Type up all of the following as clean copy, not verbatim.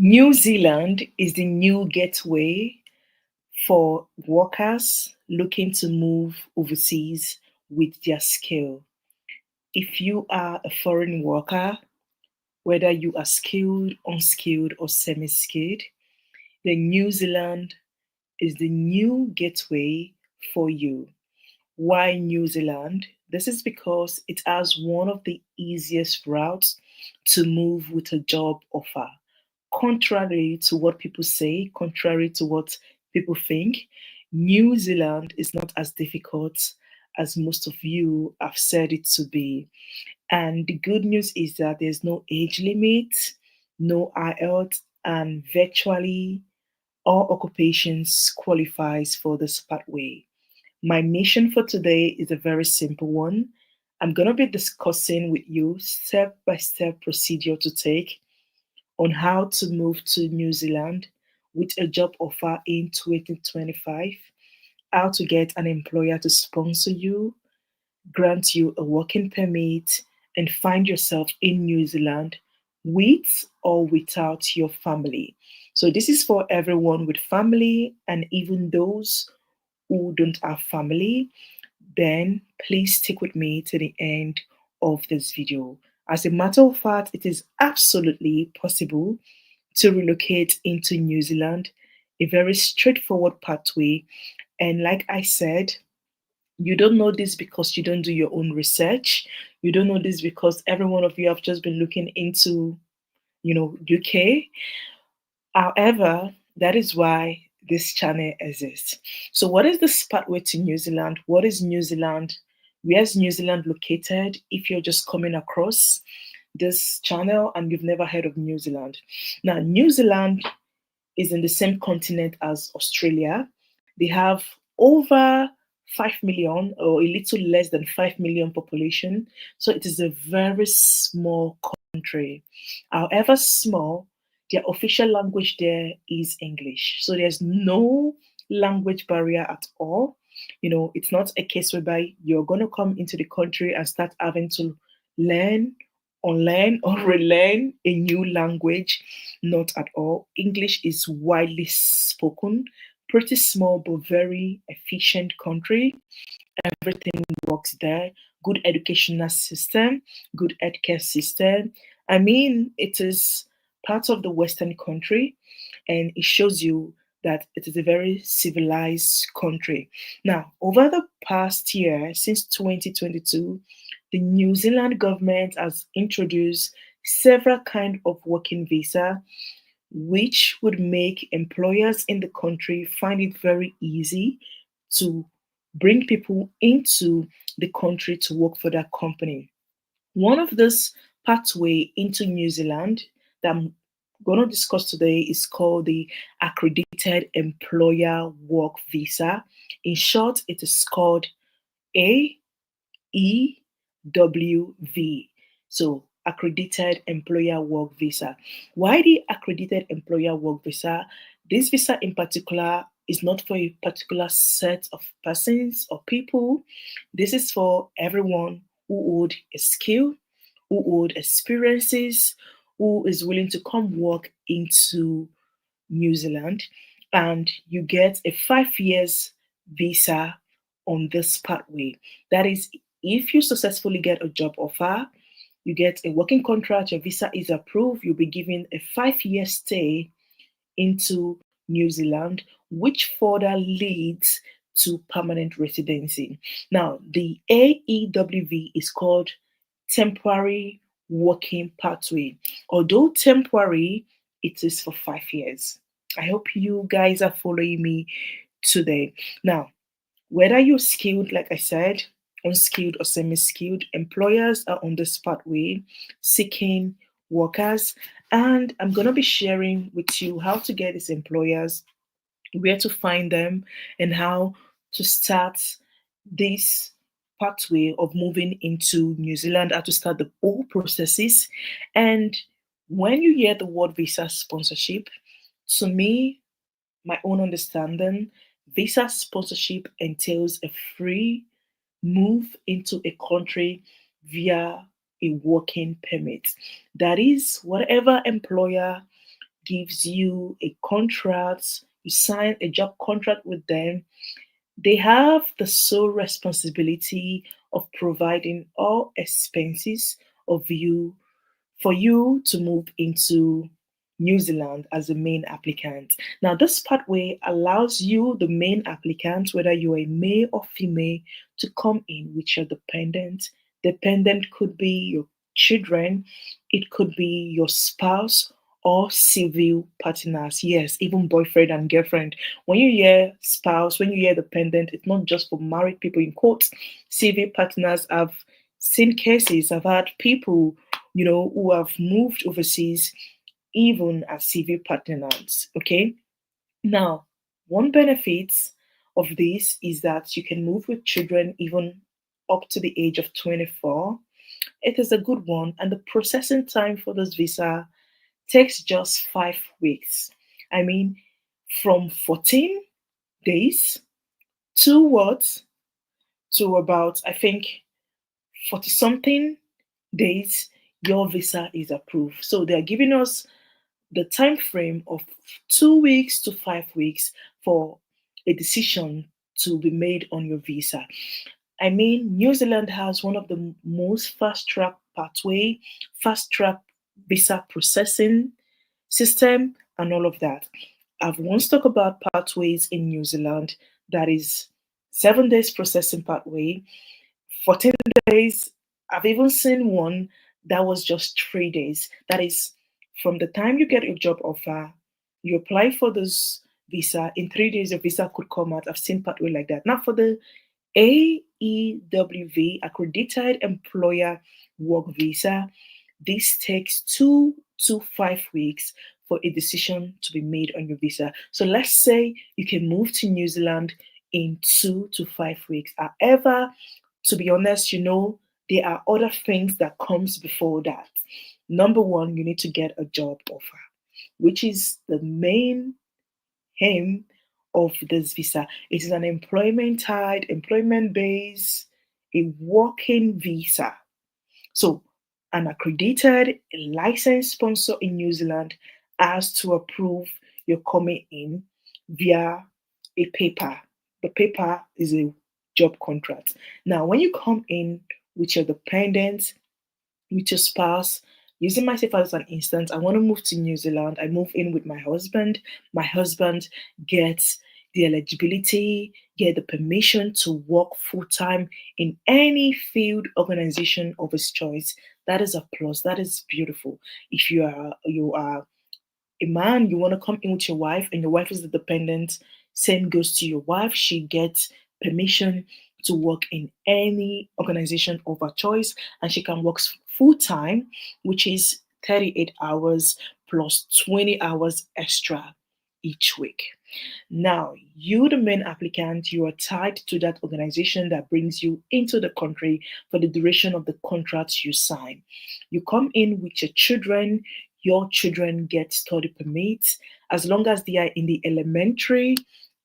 New Zealand is the new gateway for workers looking to move overseas with their skill. If you are a foreign worker, whether you are skilled, unskilled, or semi skilled, then New Zealand is the new gateway for you. Why New Zealand? This is because it has one of the easiest routes to move with a job offer. Contrary to what people say, contrary to what people think, New Zealand is not as difficult as most of you have said it to be. And the good news is that there's no age limit, no IELTS, and virtually all occupations qualifies for this pathway. My mission for today is a very simple one. I'm going to be discussing with you step by step procedure to take on how to move to New Zealand with a job offer in 2025, how to get an employer to sponsor you, grant you a working permit, and find yourself in New Zealand with or without your family. So, this is for everyone with family and even those who don't have family. Then please stick with me to the end of this video. As a matter of fact, it is absolutely possible to relocate into New Zealand, a very straightforward pathway. And like I said, you don't know this because you don't do your own research. You don't know this because every one of you have just been looking into, UK. However, that is why this channel exists. So, what is this pathway to New Zealand? What is New Zealand? Where's New Zealand located? If you're just coming across this channel and you've never heard of New Zealand. Now, New Zealand is in the same continent as Australia. They have over 5 million or a little less than 5 million population. So it is a very small country. However small, their official language there is English. So there's no language barrier at all. It's not a case whereby you're going to come into the country and start having to learn, unlearn, or relearn a new language. Not at all. English is widely spoken, pretty small but very efficient country. Everything works there. Good educational system, good healthcare system. I mean, it is part of the Western country, and it shows you that it is a very civilized country. Now, over the past year, since 2022, the New Zealand government has introduced several kind of working visa which would make employers in the country find it very easy to bring people into the country to work for that company. One of this pathway into New Zealand that I'm going to discuss today is called the Accredited Employer Work Visa. In short, it is called AEWV. So, Accredited Employer Work Visa. Why the Accredited Employer Work Visa? This visa in particular is not for a particular set of persons or people. This is for everyone who hold a skill, who hold experiences, who is willing to come work into New Zealand, and you get a 5 years visa on this pathway. That is, if you successfully get a job offer, you get a working contract, your visa is approved, you'll be given a 5 year stay into New Zealand, which further leads to permanent residency. Now, the AEWV is called temporary working pathway. Although temporary, it is for 5 years. I hope you guys are following me today. Now, whether you're skilled, like I said, unskilled or semi-skilled, employers are on this pathway seeking workers. And I'm going to be sharing with you how to get these employers, where to find them, and how to start this pathway of moving into New Zealand, how to start the whole processes. And when you hear the word visa sponsorship, to me, my own understanding, visa sponsorship entails a free move into a country via a working permit. That is, whatever employer gives you a contract, you sign a job contract with them. They have the sole responsibility of providing all expenses of you for you to move into New Zealand as the main applicant. Now, this pathway allows you, the main applicant, whether you're a male or female, to come in with your dependent. Dependent could be your children, it could be your spouse or civil partners. Yes, even boyfriend and girlfriend. When you hear spouse, when you hear dependent, it's not just for married people in quotes. Civil partners, I've seen cases, I've had people, who have moved overseas even as civil partners. Okay. Now, one benefit of this is that you can move with children even up to the age of 24. It is a good one, and the processing time for this visa takes just 5 weeks. I mean, from 14 days to what? To about, I think, 40 something days, your visa is approved. So they are giving us the time frame of 2 weeks to 5 weeks for a decision to be made on your visa. I mean, New Zealand has one of the most fast track pathway, fast track visa processing system, and all of that. I've once talked about pathways in New Zealand that is 7 days processing pathway, 14 days. I've even seen one that was just 3 days. That is from the time you get a job offer, you apply for this visa, in 3 days your visa could come out. I've seen pathway like that. Now for the AEWV, accredited employer work visa, this takes 2 to 5 weeks for a decision to be made on your visa. So let's say you can move to New Zealand in 2 to 5 weeks. However, to be honest, there are other things that comes before that. Number one, you need to get a job offer, which is the main aim of this visa. It is an employment tied, employment based, a working visa. So an accredited, licensed sponsor in New Zealand has to approve your coming in via a paper. The paper is a job contract. Now, when you come in with your dependents, with your spouse, using myself as an instance, I want to move to New Zealand. I move in with my husband. My husband gets the eligibility, get the permission to work full time in any field organization of his choice. That is a plus. That is beautiful. If you are a man, you want to come in with your wife, and your wife is the dependent, same goes to your wife. She gets permission to work in any organization of her choice, and she can work full time, which is 38 hours plus 20 hours extra each week. Now, you, the main applicant, you are tied to that organization that brings you into the country for the duration of the contract you sign. You come in with your children get study permits as long as they are in the elementary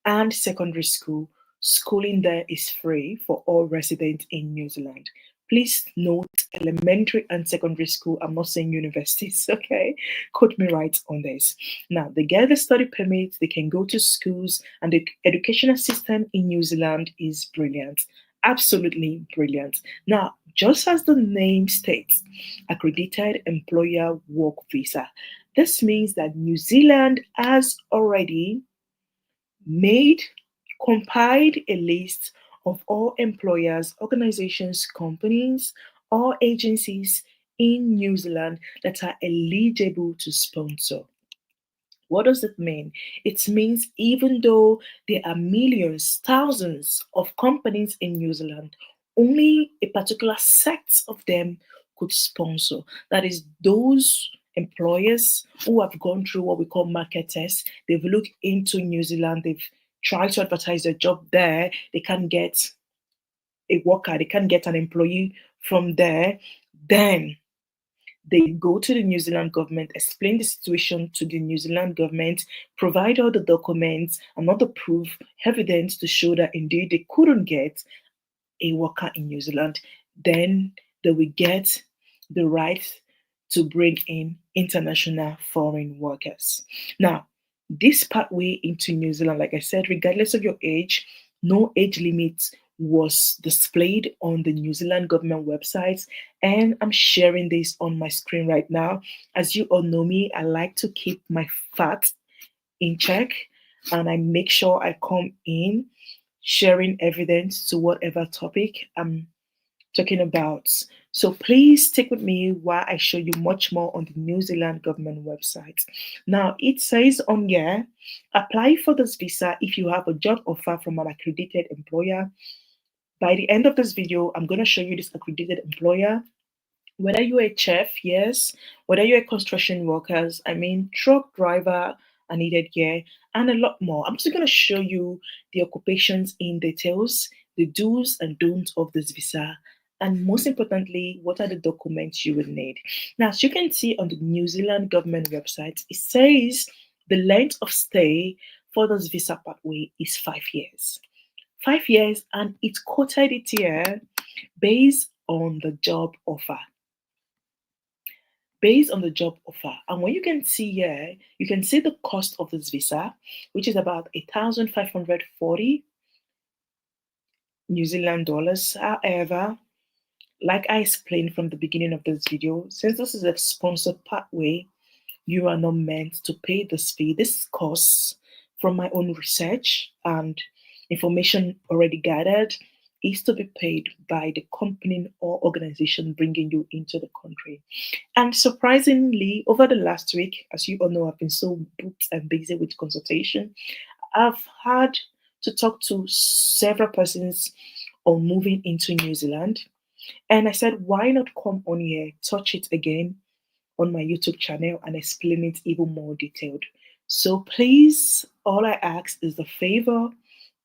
and secondary school. Schooling there is free for all residents in New Zealand. Please note elementary and secondary school. I'm not saying universities, okay? Quote me right on this. Now, they get the study permits, they can go to schools, and the educational system in New Zealand is brilliant. Absolutely brilliant. Now, just as the name states, accredited employer work visa. This means that New Zealand has already made, compiled a list of all employers, organizations, companies, or agencies in New Zealand that are eligible to sponsor. What does it mean? It means even though there are millions, thousands of companies in New Zealand, only a particular set of them could sponsor. That is, those employers who have gone through what we call market tests, they've looked into New Zealand, they've tried to advertise their job there, they can't get a worker, they can't get an employee from there, then they go to the New Zealand government, explain the situation to the New Zealand government, provide all the documents and all the proof, evidence to show that indeed they couldn't get a worker in New Zealand. Then they will get the right to bring in international foreign workers. Now, this pathway into New Zealand, like I said, regardless of your age, no age limit was displayed on the New Zealand government website. And I'm sharing this on my screen right now. As you all know me, I like to keep my fat in check, and I make sure I come in sharing evidence to whatever topic I'm talking about. So please stick with me while I show you much more on the New Zealand government website. Now, it says on here, apply for this visa if you have a job offer from an accredited employer. By the end of this video, I'm going to show you this accredited employer. Whether you're a chef, yes, whether you're a construction workers, I mean, truck driver are needed here, and a lot more. I'm just going to show you the occupations in details, the do's and don'ts of this visa, and most importantly, what are the documents you will need. Now, as you can see on the New Zealand government website, it says the length of stay for this visa pathway is 5 years. 5 years, and it's quoted it here based on the job offer. Based on the job offer. And when you can see here, you can see the cost of this visa, which is about 1,540 New Zealand dollars. However, like I explained from the beginning of this video, since this is a sponsored pathway, you are not meant to pay this fee. This costs from my own research and information already gathered is to be paid by the company or organization bringing you into the country. And surprisingly, over the last week, as you all know, I've been so booked and busy with consultation. I've had to talk to several persons on moving into New Zealand. And I said, why not come on here, touch it again on my YouTube channel and explain it even more detailed. So please, all I ask is the favor.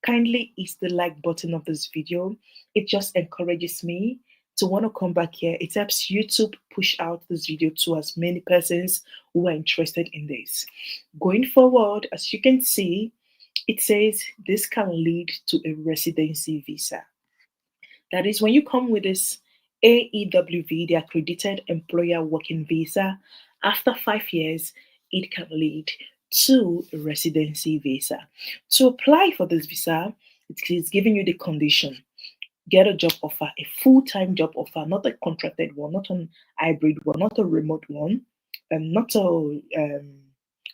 Kindly hit the like button of this video. It just encourages me to want to come back here. It helps YouTube push out this video to as many persons who are interested in this. Going forward, as you can see, it says this can lead to a residency visa. That is when you come with this AEWV, the Accredited Employer Working Visa, after 5 years, it can lead to a residency visa. To apply for this visa, it is giving you the condition. Get a job offer, a full-time job offer, not a contracted one, not an hybrid one, not a remote one, not a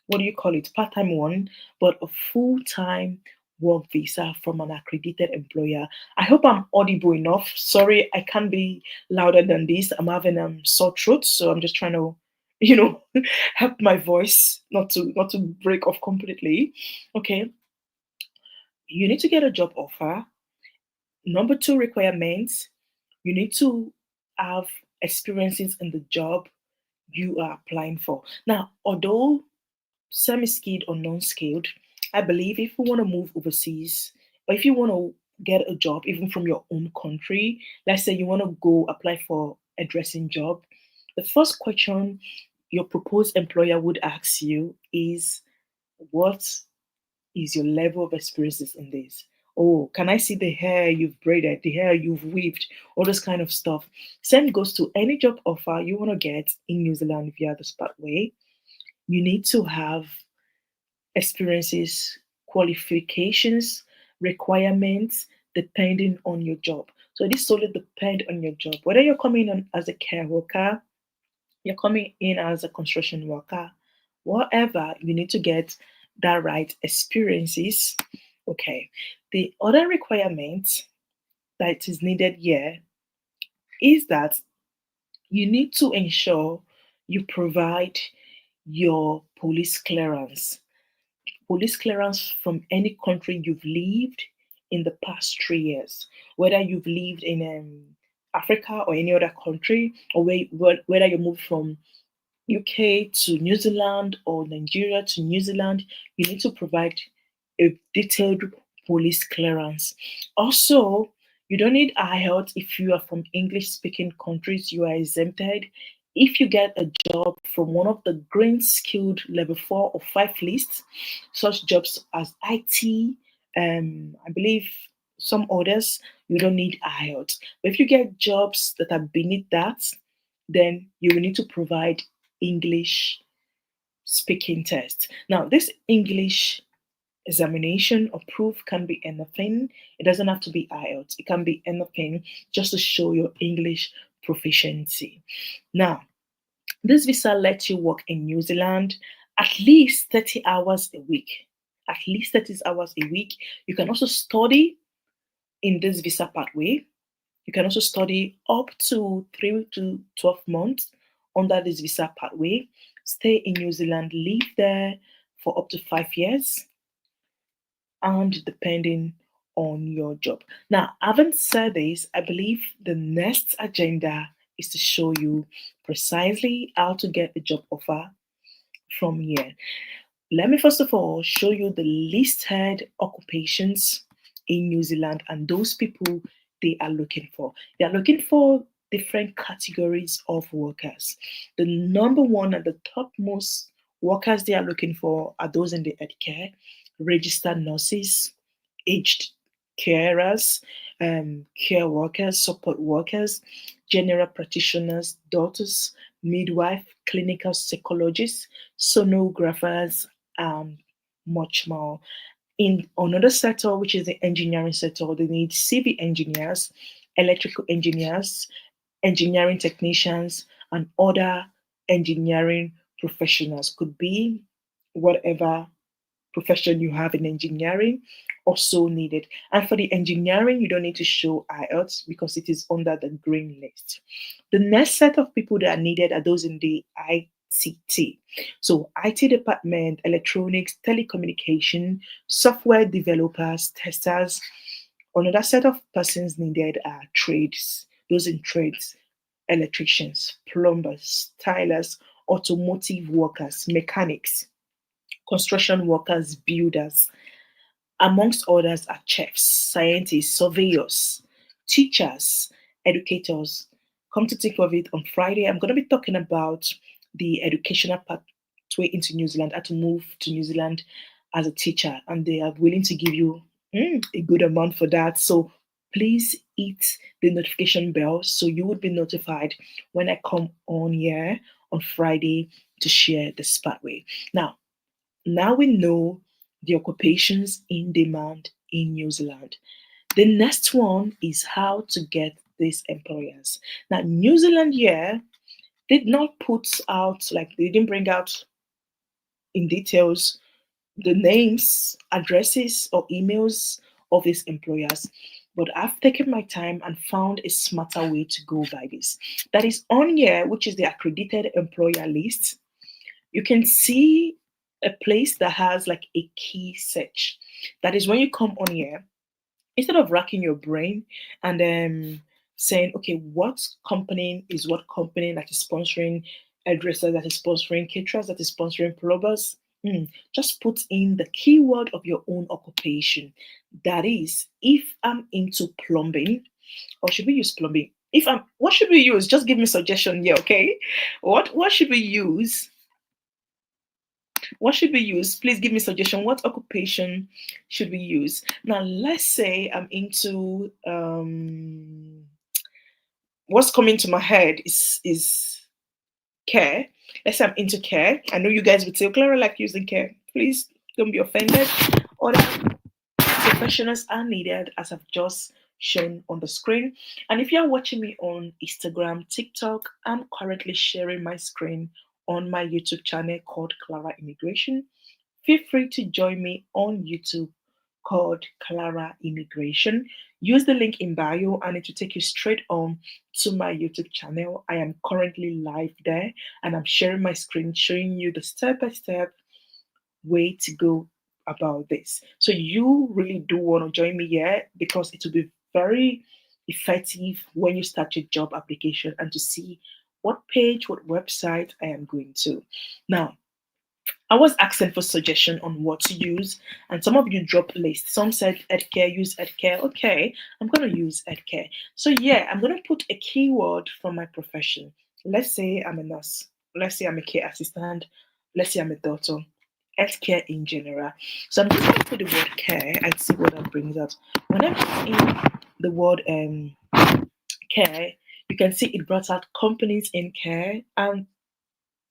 what do you call it, part-time one, but a full-time work visa from an accredited employer. I hope I'm audible enough. Sorry, I can't be louder than this. I'm having sore throat, so I'm just trying to, help my voice not to break off completely. Okay, you need to get a job offer. Number two requirements, you need to have experiences in the job you are applying for. Now, although semi-skilled or non-skilled, I believe if you want to move overseas or if you want to get a job even from your own country, let's say you want to go apply for a dressing job, the first question your proposed employer would ask you is, what is your level of experiences in this? Oh, can I see the hair you've braided, the hair you've weaved, all this kind of stuff? Same goes to any job offer you want to get in New Zealand via the pathway. You need to have experiences, qualifications, requirements depending on your job. So this solely depends on your job. Whether you're coming in as a care worker, you're coming in as a construction worker, whatever, you need to get that right experiences. Okay. The other requirement that is needed here is that you need to ensure you provide your police clearance from any country you've lived in the past 3 years, whether you've lived in Africa or any other country, or whether you moved from UK to New Zealand or Nigeria to New Zealand, you need to provide a detailed police clearance. Also, you don't need IELTS if you are from English speaking countries, you are exempted. If you get a job from one of the green skilled level 4 or 5 lists, such jobs as IT, I believe some others, you don't need IELTS. But if you get jobs that are beneath that, then you will need to provide English speaking test. Now, this English examination or proof can be anything. It doesn't have to be IELTS. It can be anything just to show your English proficiency. Now, this visa lets you work in New Zealand at least 30 hours a week. At least 30 hours a week. You can also study in this visa pathway. You can also study up to 3 to 12 months under this visa pathway. Stay in New Zealand, live there for up to 5 years, and depending on your job. Now, having said this, I believe the next agenda is to show you precisely how to get a job offer from here. Let me first of all show you the listed occupations in New Zealand and those people they are looking for. They are looking for different categories of workers. The number one and the topmost workers they are looking for are those in the healthcare, registered nurses, aged carers, care workers, support workers, general practitioners, doctors, midwife, clinical psychologists, sonographers, and much more. In another sector, which is the engineering sector, they need civil engineers, electrical engineers, engineering technicians, and other engineering professionals. Could be whatever profession you have in engineering also needed. And for the engineering, you don't need to show IELTS because it is under the green list. The next set of people that are needed are those in the ICT. So IT department, electronics, telecommunication, software developers, testers. Another set of persons needed are trades, those in trades, electricians, plumbers, tilers, automotive workers, mechanics, construction workers, builders, amongst others are chefs, scientists, surveyors, teachers, educators. Come to think of it, on Friday, I'm going to be talking about the educational pathway into New Zealand, how to move to New Zealand as a teacher, and they are willing to give you a good amount for that. So please hit the notification bell so you would be notified when I come on here on Friday to share this pathway. Now we know the occupations in demand in New Zealand. The next one is how to get these employers. Now, New Zealand here did not put out, like, they didn't bring out in details the names, addresses, or emails of these employers. But I've taken my time and found a smarter way to go by this. That is on here, which is the accredited employer list. You can see a place that has like a key search. That is when you come on here, instead of racking your brain and saying, okay, what company is what company that is sponsoring hairdressers, that is sponsoring caterers, that is sponsoring plumbers. Just put in the keyword of your own occupation. That is, if I'm into plumbing, or should we use plumbing? If I'm, what should we use? Just give me suggestion here, okay? What should we use? What should we use? Please give me suggestion. What occupation should we use? Now, let's say I'm into what's coming to my head is care. Let's say I'm into care. I know you guys would say, oh, Clara like using care. Please don't be offended. Other professionals are needed, as I've just shown on the screen. And if you're watching me on Instagram, TikTok, I'm currently sharing my screen on my YouTube channel called Clara Immigration. Feel free to join me on YouTube called Clara Immigration. Use the link in bio and it will take you straight on to my YouTube channel. I am currently live there and I'm sharing my screen, showing you the step-by-step way to go about this. So you really do want to join me here because it will be very effective when you start your job application and to see what page, what website I am going to. Now, I was asking for suggestion on what to use, and some of you dropped lists. Some said healthcare, use healthcare. Okay, I'm going to use healthcare. So yeah, I'm going to put a keyword from my profession. Let's say I'm a nurse. Let's say I'm a care assistant. Let's say I'm a doctor. Healthcare in general. So I'm just going to put the word care and see what that brings out. When I put in the word care, You can see it brought out companies in care and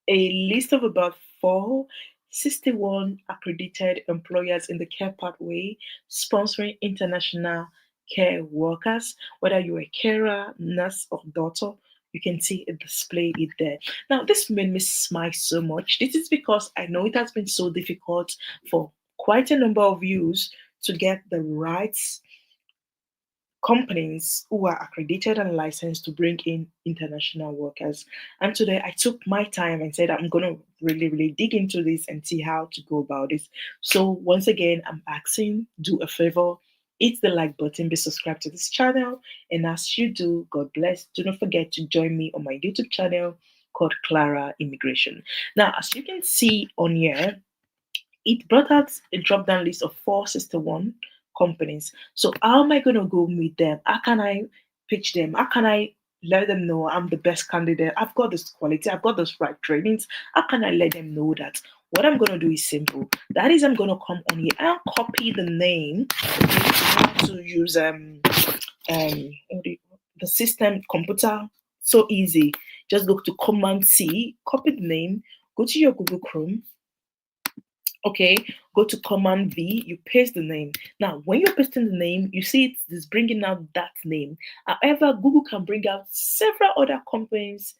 a list of about 461 accredited employers in the care pathway sponsoring international care workers, whether you're a carer, nurse, or daughter. You can see it displayed it there. Now, this made me smile so much. This is because I know it has been so difficult for quite a number of you to get the rights companies who are accredited and licensed to bring in international workers. And today I took my time and said, I'm going to really, really dig into this and see how to go about this. So, once again, I'm asking, do a favor, hit the like button, be subscribed to this channel. And as you do, God bless. Do not forget to join me on my YouTube channel called Clara Immigration. Now, as you can see on here, it brought out a drop down list of 461 companies. So, how am I going to go meet them? How can I pitch them? How can I let them know I'm the best candidate? I've got this quality, I've got those right trainings. How can I let them know that? What I'm going to do is simple. That is, I'm going to come on here and copy the name. Okay, to use the system computer. So easy. Just go to Command C, copy the name, go to your Google Chrome. Okay, go to Command V, you paste the name. Now, when you're pasting the name, you see it's bringing out that name. However, Google can bring out several other companies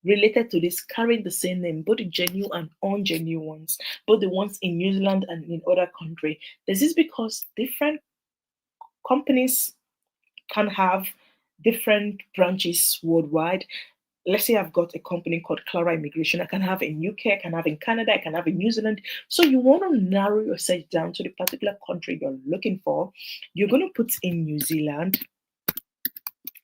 related to this carrying the same name, both the genuine and ungenuine ones, both the ones in New Zealand and in other country. This is because different companies can have different branches worldwide. Let's say I've got a company called Clara Immigration. I can have in UK, I can have in Canada, I can have in New Zealand. So you want to narrow your search down to the particular country you're looking for. You're going to put in New Zealand.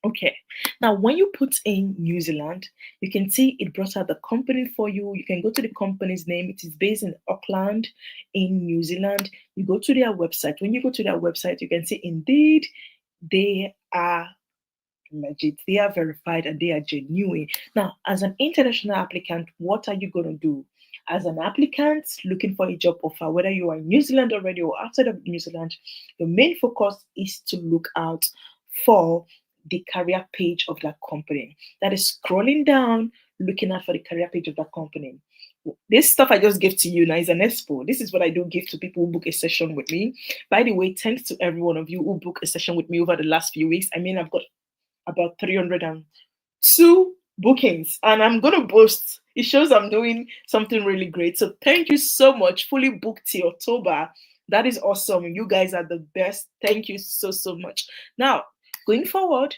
Okay. Now, when you put in New Zealand, you can see it brought out the company for you. You can go to the company's name. It is based in Auckland, in New Zealand. You go to their website. When you go to their website, you can see indeed they are legit, they are verified, and they are genuine. Now, as an international applicant, what are you going to do? As an applicant looking for a job offer, whether you are in New Zealand already or outside of New Zealand, your main focus is to look out for the career page of that company. That is scrolling down, looking out for the career page of that company. This stuff I just gave to you now is an expo. This is what I do give to people who book a session with me. By the way, thanks to every one of you who booked a session with me over the last few weeks. I mean, I've got about 302 bookings, and I'm going to boast. It shows I'm doing something really great. So thank you so much. Fully booked till October. That is awesome. You guys are the best. Thank you so, so much. Now, going forward,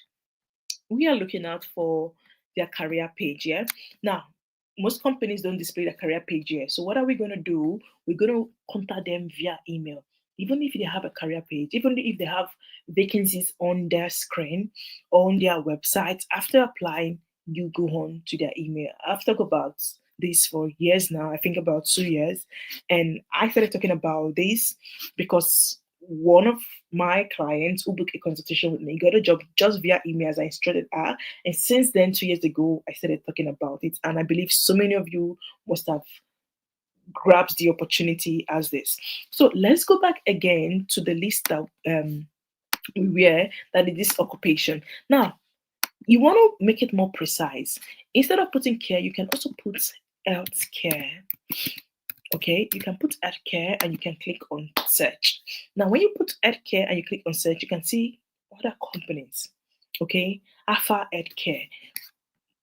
we are looking out for their career page. Yeah. Now, most companies don't display their career page here. So what are we going to do? We're going to contact them via email. Even if they have a career page, even if they have vacancies on their screen, on their website, after applying, you go on to their email. I've talked about this for years now, I think about 2 years. And I started talking about this because one of my clients who booked a consultation with me got a job just via email as I instructed her. And since then, 2 years ago, I started talking about it. And I believe so many of you must have grabbed the opportunity as this. So let's go back again to the list that we were, that is this occupation. Now, you want to make it more precise. Instead of putting care, you can also put health care. Okay, you can put health care and you can click on search. Now, when you put health care and you click on search, you can see other companies. Okay, Alpha Health Care,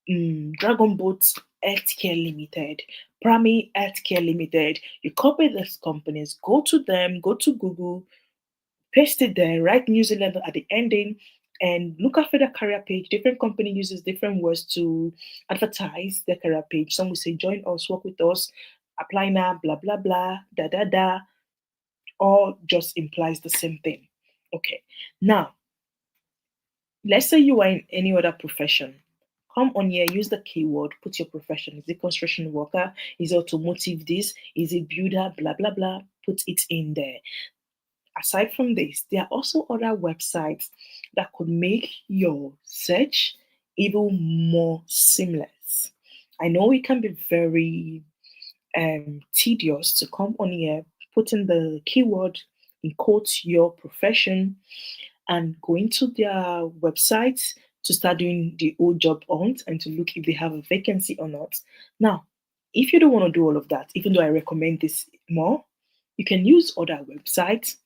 Dragon Boat Healthcare Limited, Prami Healthcare Limited. You copy these companies, go to them, go to Google, paste it there, write New Zealand at the ending, and look after the career page. Different company uses different words to advertise their career page. Some will say, join us, work with us, apply now, blah, blah, blah, da, da, da. All just implies the same thing. Okay. Now, let's say you are in any other profession. Come on here, use the keyword, put your profession. Is it construction worker? Is it automotive this? Is it builder? Blah, blah, blah. Put it in there. Aside from this, there are also other websites that could make your search even more seamless. I know it can be very tedious to come on here, put in the keyword, in quotes, your profession, and go into their website, to start doing the old job hunt and to look if they have a vacancy or not. Now, if you don't want to do all of that, even though I recommend this more, you can use other websites.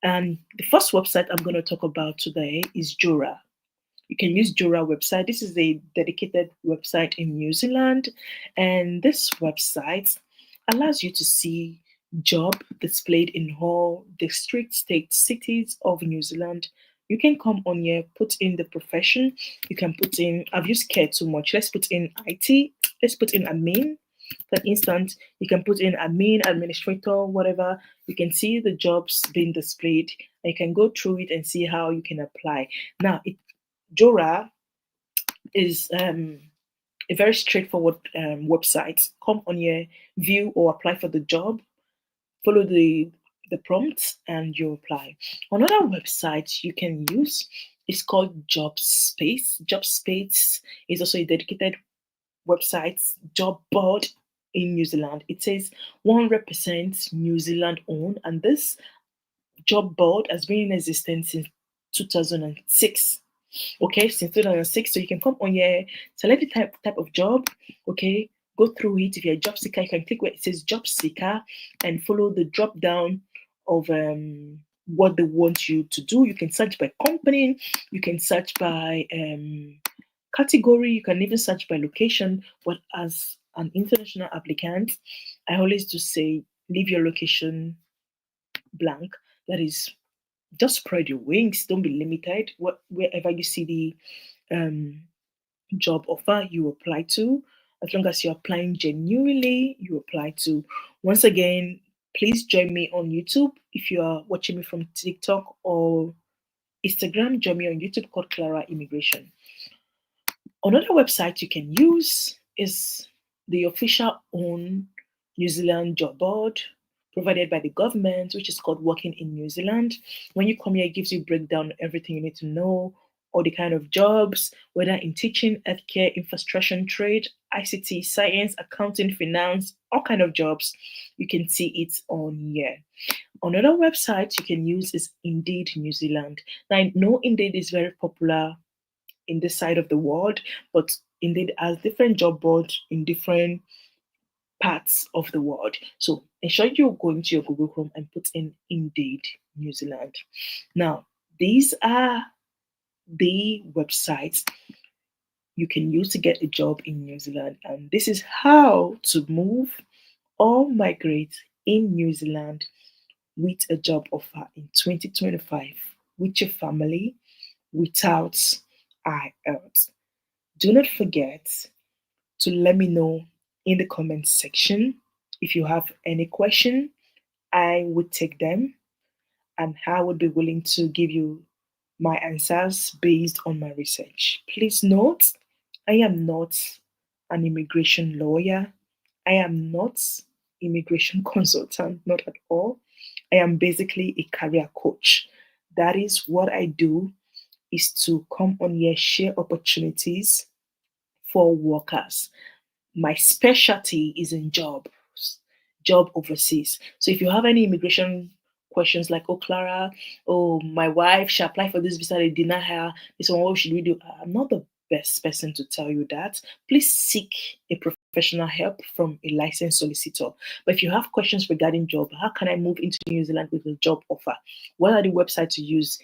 And the first website I'm going to talk about today is Jora. You can use Jora website. This is a dedicated website in New Zealand, and this website allows you to see job displayed in all districts, states, cities of New Zealand. You can come on here, put in the profession. You can put in, I've used care too much. Let's put in IT. Let's put in admin. For instance, you can put in admin, administrator, whatever. You can see the jobs being displayed. And you can go through it and see how you can apply. Now, Jora is a very straightforward website. Come on here, view or apply for the job, follow the prompts, and you apply. Another website you can use is called JobSpace. JobSpace is also a dedicated website, job board in New Zealand. It says 100% New Zealand owned, and this job board has been in existence since 2006. Okay, since 2006. So you can come on here, select the type of job. Okay, go through it. If you're a job seeker, you can click where it says job seeker and follow the drop down of what they want you to do. You can search by company, you can search by category, you can even search by location. But as an international applicant, I always do say leave your location blank. That is, just spread your wings. Don't be limited. Wherever you see the job offer, you apply to. As long as you're applying genuinely, you apply to. Once again, please join me on YouTube. If you are watching me from TikTok or Instagram, join me on YouTube called Clara Immigration. Another website you can use is the official own New Zealand job board provided by the government, which is called Working in New Zealand. When you come here, it gives you a breakdown of everything you need to know, all the kind of jobs, whether in teaching, healthcare, infrastructure, trade, ICT, science, accounting, finance, all kind of jobs. You can see it on here. Another website you can use is Indeed New Zealand. Now, I know Indeed is very popular in this side of the world, but Indeed has different job boards in different parts of the world. So ensure you go into your Google Chrome and put in Indeed New Zealand. Now, these are the websites you can use to get a job in New Zealand, and this is how to move or migrate in New Zealand with a job offer in 2025 with your family without IELTS. Do not forget to let me know in the comment section if you have any question. I would take them and I would be willing to give you my answers based on my research. Please note, I am not an immigration lawyer. I am not immigration consultant, not at all. I am basically a career coach. That is what I do, is to come on here, share opportunities for workers. My specialty is in job overseas. So if you have any immigration questions like, oh, Clara, oh, my wife, she applied for this visa, they deny her, this one, what should we do? I'm not the best person to tell you that. Please seek a professional help from a licensed solicitor. But if you have questions regarding job, how can I move into New Zealand with a job offer? What are the websites to use?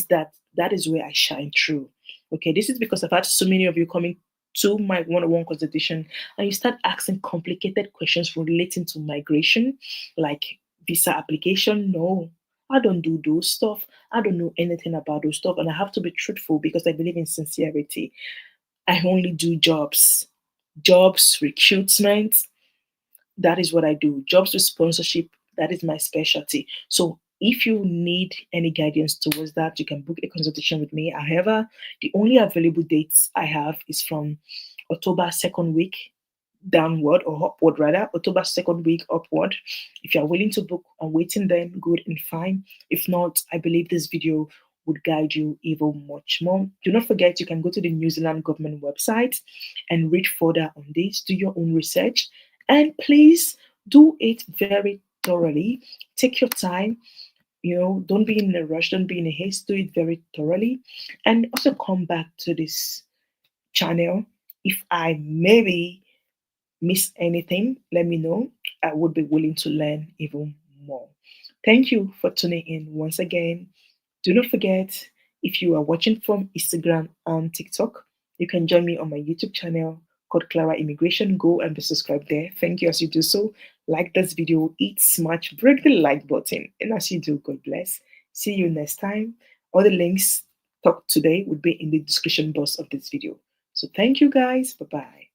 That is where I shine through. Okay, this is because I've had so many of you coming to my one-on-one consultation and you start asking complicated questions relating to migration, like visa application. No, I don't do those stuff. I don't know anything about those stuff, and I have to be truthful because I believe in sincerity. I only do jobs recruitment. That is what I do. Jobs with sponsorship, that is my specialty. So if you need any guidance towards that, you can book a consultation with me. However, the only available dates I have is from October second week downward, or upward rather, October second week upward. If you're willing to book and waiting, then good and fine. If not, I believe this video would guide you even much more. Do not forget, you can go to the New Zealand government website and read further on this, do your own research, and please do it very thoroughly. Take your time. Don't be in a rush, don't be in a haste, do it very thoroughly. And also come back to this channel. If I maybe miss anything, let me know. I would be willing to learn even more. Thank you for tuning in once again. Do not forget, if you are watching from Instagram and TikTok, you can join me on my YouTube channel called Clara Immigration. Go and be subscribed there. Thank you as you do so. Like this video, eat, smash, break the like button. And as you do, God bless. See you next time. All the links talked today would be in the description box of this video. So thank you guys. Bye bye.